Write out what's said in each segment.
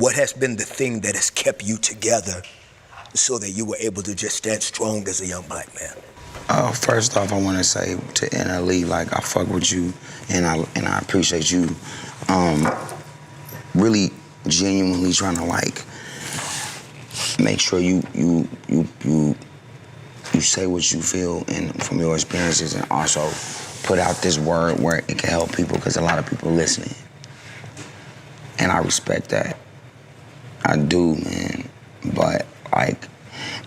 What has been the thing that has kept you together so that you were able to just stand strong as a young black man? First off, I want to say to NLE, like, I fuck with you, and I appreciate you really genuinely trying to, like, make sure you say what you feel and from your experiences, and also put out this word where it can help people, because a lot of people listening. And I respect that. I do, man. But, like,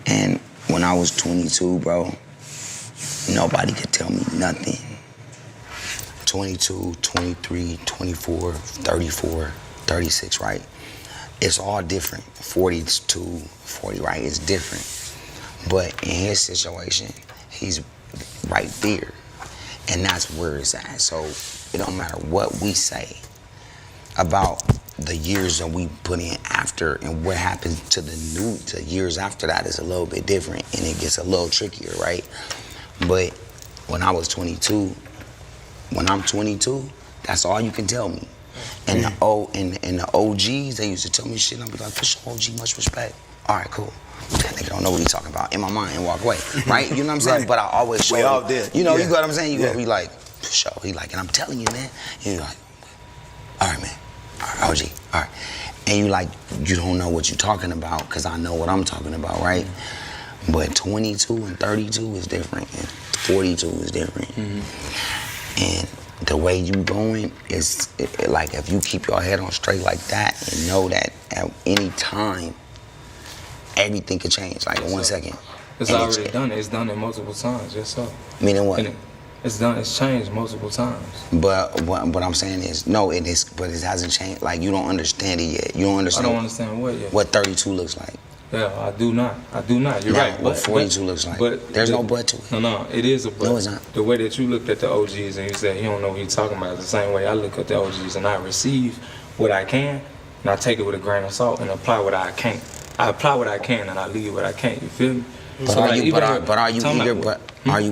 and when I was 22, bro, nobody could tell me nothing. 22, 23, 24, 34, 36, right? It's all different. 42, 40, right? It's different. But in his situation, he's right there. And that's where it's at. So it don't matter what we say about the years that we put in after, and what happens to the years after that is a little bit different, and it gets a little trickier, right? But when I was 22, when I'm 22, that's all you can tell me. And the OGs, they used to tell me shit, and I'd be like, for sure, OG, much respect. All right, cool. That nigga don't know what he's talking about in my mind, and walk away, right? You know what I'm saying? Right. But I always show. We all did. You know, you know what I'm saying? You gotta be like, for sure. He like, and I'm telling you, man. You're like, all right, man. All right, OG, all right. And you like, you don't know what you're talking about, because I know what I'm talking about, right? But 22 and 32 is different, and 42 is different. And the way you going is, like, if you keep your head on straight like that and know that at any time, everything could change, like in 1 second. It's already done. It's done it multiple times, yes sir. Meaning what? It's done. It's changed multiple times. But what I'm saying is, no, it is, but it hasn't changed. Like, you don't understand it yet. You don't understand. I don't understand what yet. What 32 looks like. Yeah, I do not. I do not. You're right. What 42 looks like. But there's no but to it. No, it is a but. No, it's not. The way that you looked at the OGs and you said you don't know what you're talking about, the same way I look at the OGs and I receive what I can, and I take it with a grain of salt and apply what I can't. I apply what I can and I leave what I can't. You feel me? But so are you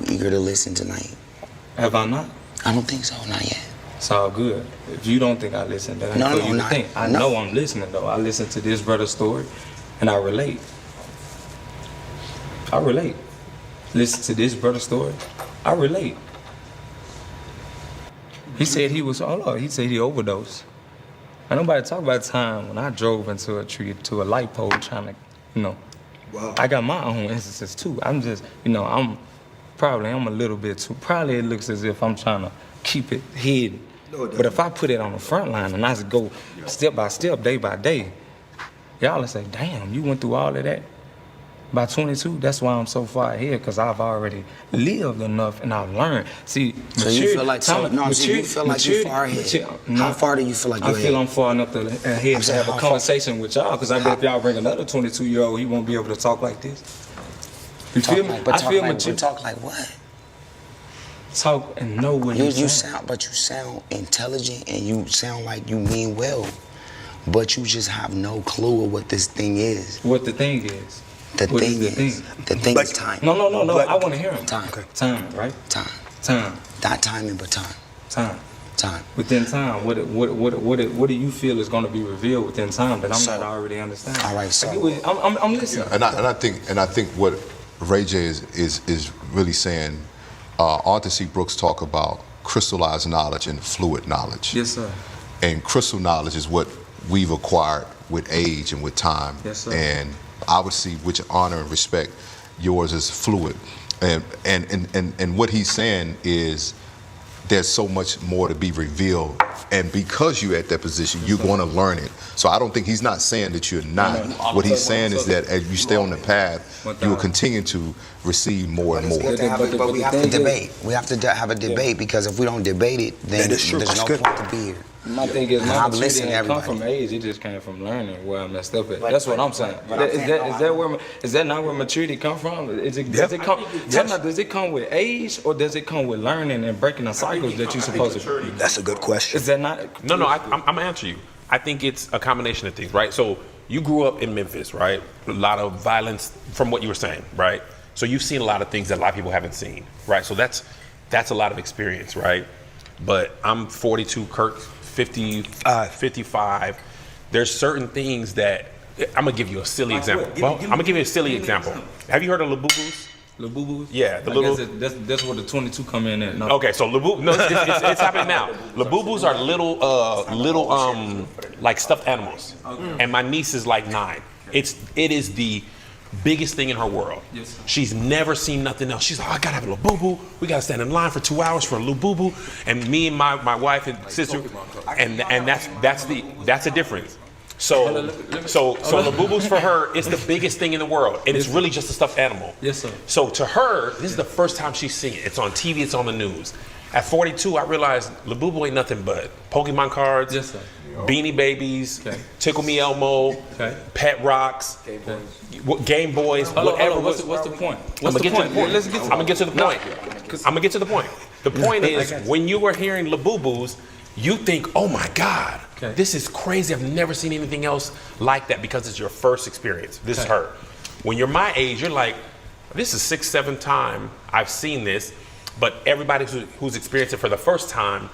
eager to listen tonight? Have I not? I don't think so. Not yet. It's all good. If you don't think I listen, then I know you to think. I know I'm listening though. I listen to this brother's story, and I relate. I relate. Listen to this brother's story. I relate. He said he was. Hold on. He said he overdosed. And nobody talk about time when I drove into a tree, to a light pole, trying to, you know. Wow. I got my own instances too. I'm just, you know, I'm a little bit too. Probably it looks as if I'm trying to keep it hidden. No, but if I put it on the front line and I just go step by step, day by day, y'all will say, damn, you went through all of that. By 22, that's why I'm so far ahead, because I've already lived enough and I've learned. See, so you feel like you feel like you're far ahead. How far do you feel like you're ahead? I feel I'm far enough ahead to have a conversation with y'all, because I bet if y'all bring another 22-year-old, he won't be able to talk like this. You feel me? I feel mature. Talk like what? Talk and know what you sound. But you sound intelligent and you sound like you mean well, but you just have no clue of what this thing is. What the thing is. The thing is time. No. I want to hear him. Time. Okay. Time, right? Time. Not timing, but time. Time. Within time, what do you feel is going to be revealed within time that I'm not already understanding? All right, so I'm listening. Yeah, and I think what Ray J is really saying. Arthur C. Brooks talk about crystallized knowledge and fluid knowledge. Yes, sir. And crystal knowledge is what we've acquired with age and with time. Yes, sir. And I would see which honor and respect yours is fluid. And what he's saying is there's so much more to be revealed, and because you're at that position, you're going to learn it. So I don't think he's not saying that you're not. What he's saying is that as you stay on the path, you will continue to receive more and more. But we have to debate. We have to have a debate, because if we don't debate it, then there's no point to be here. My thing is, my maturity didn't come from age, it just came from learning where I messed up at. That's what I'm saying. Is that not where maturity come from? Does it come with age, or does it come with learning and breaking the cycles that you're supposed to? That's a good question. Is that not? No, I'm gonna answer you. I think it's a combination of things, right? So you grew up in Memphis, right? A lot of violence, from what you were saying, right? So you've seen a lot of things that a lot of people haven't seen, right? So that's a lot of experience, right? But I'm 42, Kirk 55. there's certain things that I'm gonna give you a silly example. I'm gonna give you a silly example. Have you heard of Labubus? Labubus? Yeah, the little. That's where the 22 come in at. No. Okay, so Labubu, no, it's happening now. Labubus are little, like stuffed animals, and my niece is like 9. It is the biggest thing in her world. Yes. She's never seen nothing else. She's like, oh, I gotta have a Labubu. We gotta stand in line for 2 hours for a Labubu. And me and my wife and sister, and that's a difference. So Labubus for her is the biggest thing in the world, and it's really just a stuffed animal. Yes, sir. So to her, this is the first time she's seen it. It's on TV, it's on the news. At 42, I realized Labubu ain't nothing but Pokemon cards, yes, sir. Beanie Babies, Tickle Me Elmo, Pet Rocks, Game Boys, whatever. What's the point? I'm gonna get to the point. I'm gonna get to the point. The point is, when you were hearing Labubus, you think, oh my God, this is crazy. I've never seen anything else like that, because it's your first experience. This is her. When you're my age, you're like, this is 6th, 7th time I've seen this, but everybody who's experienced it for the first time,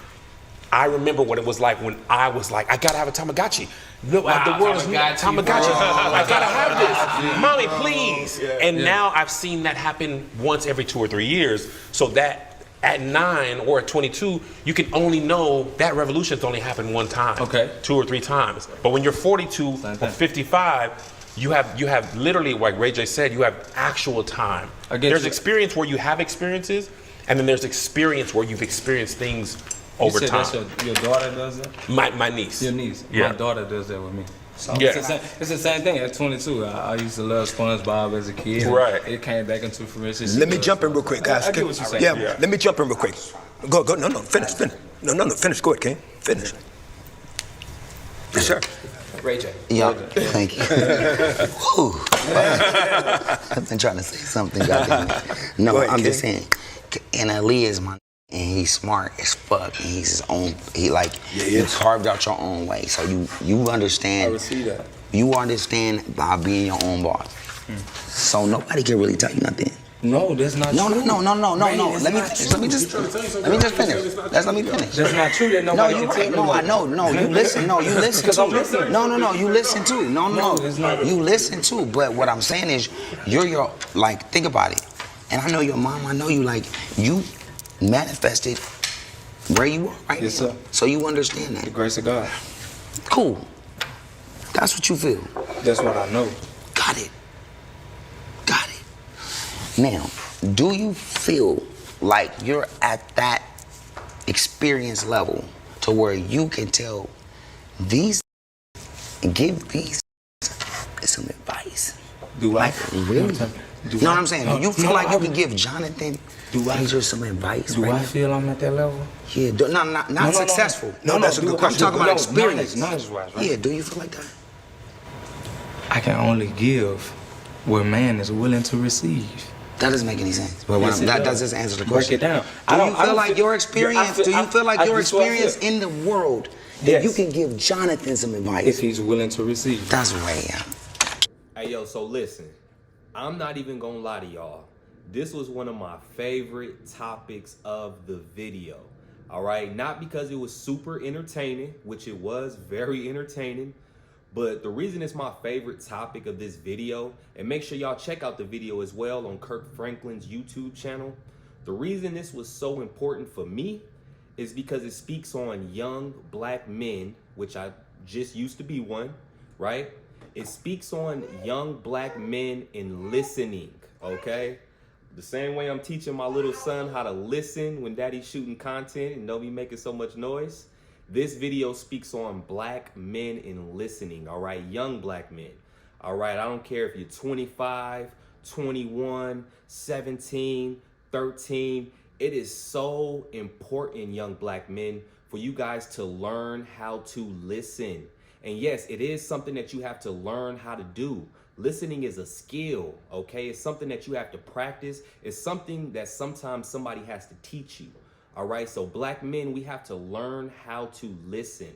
I remember what it was like when I was like, I gotta have a Tamagotchi. No, the world is Tamagotchi. I gotta have this. Mommy, please. And now I've seen that happen once every 2 or 3 years, so that at 9 or at 22, you can only know that revolution's only happened one time, 2 or 3 times. But when you're 42 or 55, you have literally, like Ray J said, you have actual time. There's experience where you have experiences, and then there's experience where you've experienced things over time. That's your daughter does that? My niece. Your niece. Yeah. My daughter does that with me. So Yeah. It's the same thing at 22. I used to love SpongeBob as a kid. Right. It came back into fruition. Let me jump in real quick, guys. I get what you're saying. Yeah, let me jump in real quick. Go. No, finish. No, finish. Go ahead, King. Finish. Yes, sir. Ray J. Yeah, thank you. Whew. I've been trying to say something. Goddamn it. No, Go ahead, I'm King. just saying, NLE is my, and he's smart as fuck, and he's his own. He like you carved out your own way, so you understand. I would see that. You understand by being your own boss. So nobody can really tell you nothing. No, that's not No. true. Let me finish. Let me just finish. Let me finish. That's not true. That No, nobody you can right. tell me. No, I know. No, you listen. No, you listen Because too. I'm listening. No, you listen too. No. it's not. You listen too. But what I'm saying is, you're your, like, think about it. And I know your mom. I know you, like, you manifested where you are right Yes, now. sir. So you understand that. The grace of God. Cool. That's what you feel. That's what I know. Got it. Now, do you feel like you're at that experience level to where you can tell these, give these some advice? Do I? Like, really? You know what I'm saying? Do you feel like you can give Jonathan Major some advice? Do right I now? feel I'm at that level? Yeah, not successful. No, that's a good question. I'm talking about experience. Knowledge-wise, right? Yeah, do you feel like that? I can only give what man is willing to receive. That doesn't make any sense. But Yes, it that does. doesn't answer the Break question. it down. Do you feel like your experience? Do you feel like your this is what I experience feel. in the world that Yes. you can give Jonathan some advice? If he's willing to receive. That's way out. Hey, yo, so listen. I'm not even gonna lie to y'all. This was one of my favorite topics of the video. All right? Not because it was super entertaining, which it was very entertaining, but the reason it's my favorite topic of this video, and make sure y'all check out the video as well on Kirk Franklin's YouTube channel. The reason this was so important for me is because it speaks on young black men, which I just used to be one, right? It speaks on young black men in listening, okay? The same way I'm teaching my little son how to listen when daddy's shooting content and don't be making so much noise. This video speaks on black men in listening, all right? Young black men, all right? I don't care if you're 25, 21, 17, 13. It is so important, young black men, for you guys to learn how to listen. And yes, it is something that you have to learn how to do. Listening is a skill, okay? It's something that you have to practice. It's something that sometimes somebody has to teach you. All right, so black men, we have to learn how to listen.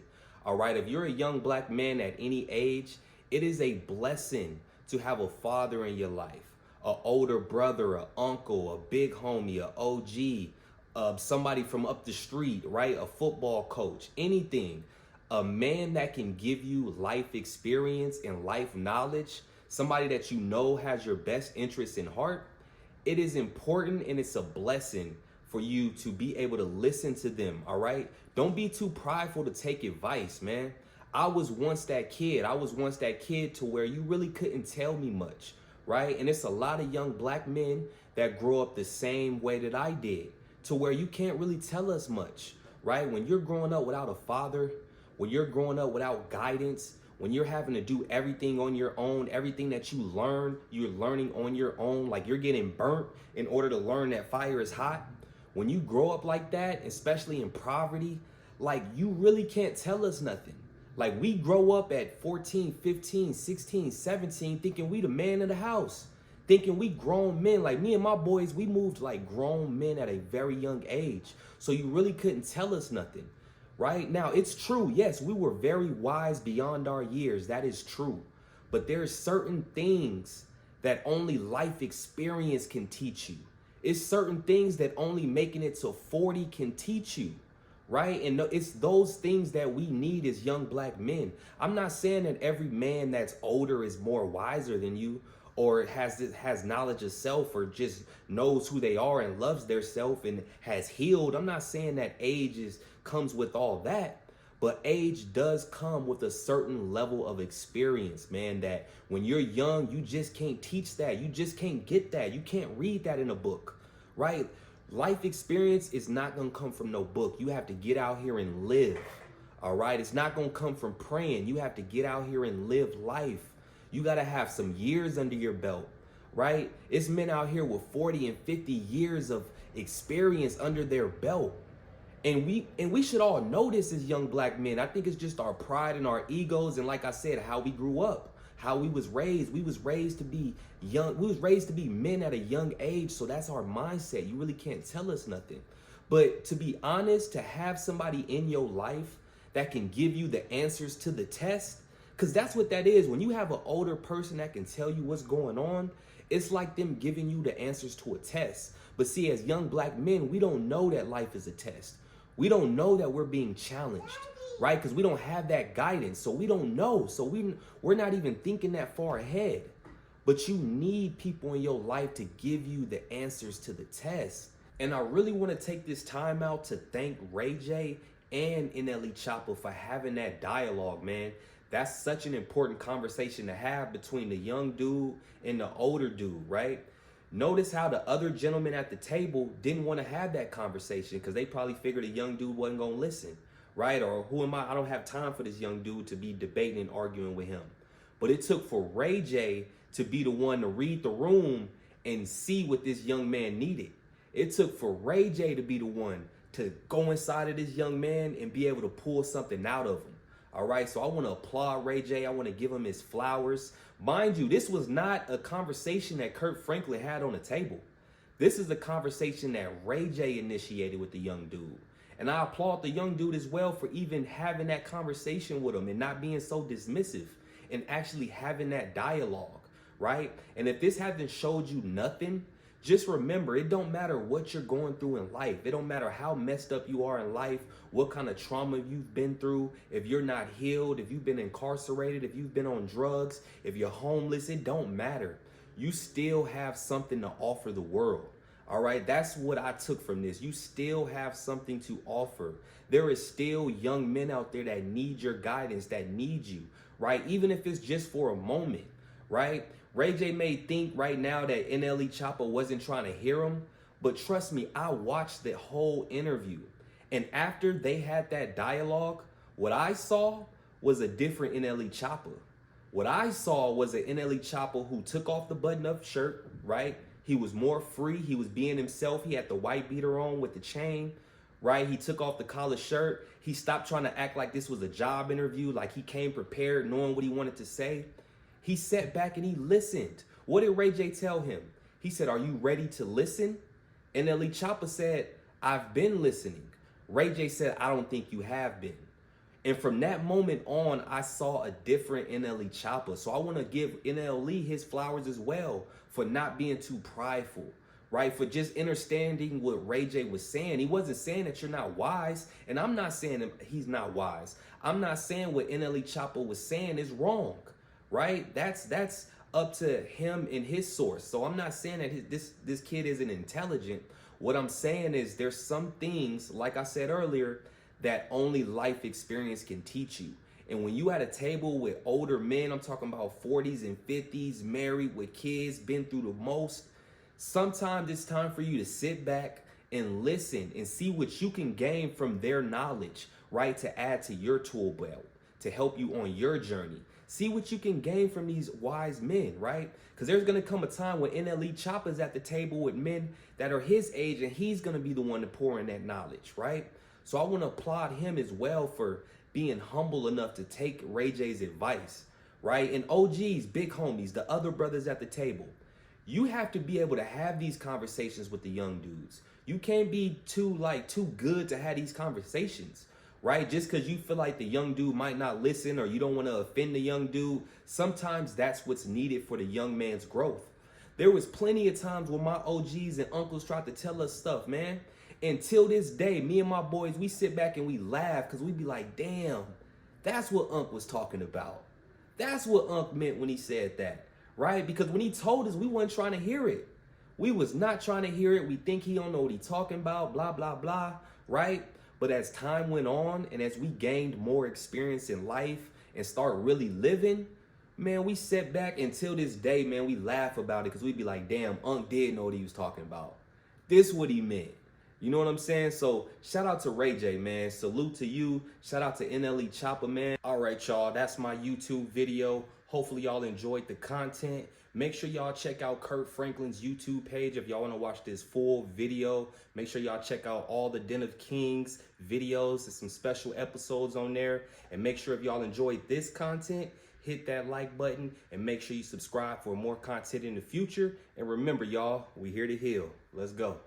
All right, if you're a young black man at any age, it is a blessing to have a father in your life, an older brother, an uncle, a big homie, an OG, somebody from up the street, right? A football coach, anything. A man that can give you life experience and life knowledge, somebody that you know has your best interests in heart, it is important and it's a blessing for you to be able to listen to them, all right? Don't be too prideful to take advice, man. I was once that kid. I was once that kid to where you really couldn't tell me much, right? And it's a lot of young black men that grow up the same way that I did, to where you can't really tell us much, right? When you're growing up without a father, when you're growing up without guidance, when you're having to do everything on your own, everything that you learn, you're learning on your own, like you're getting burnt in order to learn that fire is hot. When you grow up like that, especially in poverty, like you really can't tell us nothing. Like we grow up at 14, 15, 16, 17, thinking we the man of the house, thinking we grown men. Like me and my boys, we moved like grown men at a very young age. So you really couldn't tell us nothing, right? Now it's true. Yes, we were very wise beyond our years. That is true. But there's certain things that only life experience can teach you. It's certain things that only making it to 40 can teach you, right? And it's those things that we need as young black men. I'm not saying that every man that's older is more wiser than you, or has knowledge of self, or just knows who they are and loves their self and has healed. I'm not saying that age comes with all that. But age does come with a certain level of experience, man, that when you're young, you just can't teach that. You just can't get that. You can't read that in a book, right? Life experience is not going to come from no book. You have to get out here and live, all right? It's not going to come from praying. You have to get out here and live life. You got to have some years under your belt, right? It's men out here with 40 and 50 years of experience under their belt. And we should all know this as young black men. I think it's just our pride and our egos, and like I said, how we grew up, how we was raised. We was raised to be young. We was raised to be men at a young age. So that's our mindset. You really can't tell us nothing. But to be honest, to have somebody in your life that can give you the answers to the test, because that's what that is. When you have an older person that can tell you what's going on, it's like them giving you the answers to a test. But see, as young black men, we don't know that life is a test. We don't know that we're being challenged, right? Because we don't have that guidance. So we don't know. So we're not even thinking that far ahead. But you need people in your life to give you the answers to the test. And I really want to take this time out to thank Ray J and NLE Choppa for having that dialogue, man. That's such an important conversation to have between the young dude and the older dude, right? Notice how the other gentlemen at the table didn't want to have that conversation because they probably figured a young dude wasn't going to listen, right? Or who am I? I don't have time for this young dude to be debating and arguing with him. But it took for Ray J to be the one to read the room and see what this young man needed. It took for Ray J to be the one to go inside of this young man and be able to pull something out of him. All right, so I want to applaud Ray J. I want to give him his flowers. Mind you, this was not a conversation that Kirk Franklin had on the table. This is a conversation that Ray J initiated with the young dude. And I applaud the young dude as well for even having that conversation with him and not being so dismissive and actually having that dialogue, right? And if this hasn't showed you nothing, just remember, it don't matter what you're going through in life. It don't matter how messed up you are in life, what kind of trauma you've been through. If you're not healed, if you've been incarcerated, if you've been on drugs, if you're homeless, it don't matter. You still have something to offer the world. All right, that's what I took from this. You still have something to offer. There is still young men out there that need your guidance, that need you, right? Even if it's just for a moment, right? Ray J may think right now that NLE Choppa wasn't trying to hear him, but trust me, I watched the whole interview. And after they had that dialogue, what I saw was a different NLE Choppa. What I saw was an NLE Choppa who took off the button-up shirt, right? He was more free. He was being himself. He had the white beater on with the chain, right? He took off the collar shirt. He stopped trying to act like this was a job interview, like he came prepared, knowing what he wanted to say. He sat back and he listened. What did Ray J tell him? He said, "Are you ready to listen?" NLE Choppa said, "I've been listening." Ray J said, "I don't think you have been." And from that moment on, I saw a different NLE Choppa. So I want to give NLE his flowers as well for not being too prideful, right? For just understanding what Ray J was saying. He wasn't saying that you're not wise, and I'm not saying that he's not wise. I'm not saying what NLE Choppa was saying is wrong, right? That's up to him and his source. So I'm not saying that this kid isn't intelligent. What I'm saying is there's some things, like I said earlier, that only life experience can teach you. And when you at a table with older men, I'm talking about 40s and 50s, married with kids, been through the most, sometimes it's time for you to sit back and listen and see what you can gain from their knowledge, right? To add to your tool belt, to help you on your journey. See what you can gain from these wise men, right? Because there's going to come a time when NLE Choppa's at the table with men that are his age, and he's going to be the one to pour in that knowledge, right? So I want to applaud him as well for being humble enough to take Ray J's advice, right? And OGs, big homies, the other brothers at the table, you have to be able to have these conversations with the young dudes. You can't be too good to have these conversations, right? Just because you feel like the young dude might not listen or you don't want to offend the young dude. Sometimes that's what's needed for the young man's growth. There was plenty of times when my OGs and uncles tried to tell us stuff, man. Until this day, me and my boys, we sit back and we laugh because we be like, damn, that's what Unc was talking about. That's what Unc meant when he said that, right? Because when he told us, we wasn't trying to hear it. We was not trying to hear it. We think he don't know what he talking about, blah, blah, blah, right? But as time went on and as we gained more experience in life and start really living, man, we sat back until this day, man, we laugh about it because we be like, damn, Unc did know what he was talking about. This is what he meant. You know what I'm saying? So shout out to Ray J, man. Salute to you. Shout out to NLE Choppa, man. All right, y'all. That's my YouTube video. Hopefully y'all enjoyed the content. Make sure y'all check out Kirk Franklin's YouTube page if y'all want to watch this full video. Make sure y'all check out all the Den of Kings videos. There's some special episodes on there. And make sure if y'all enjoyed this content, hit that like button and make sure you subscribe for more content in the future. And remember, y'all, we here to heal. Let's go.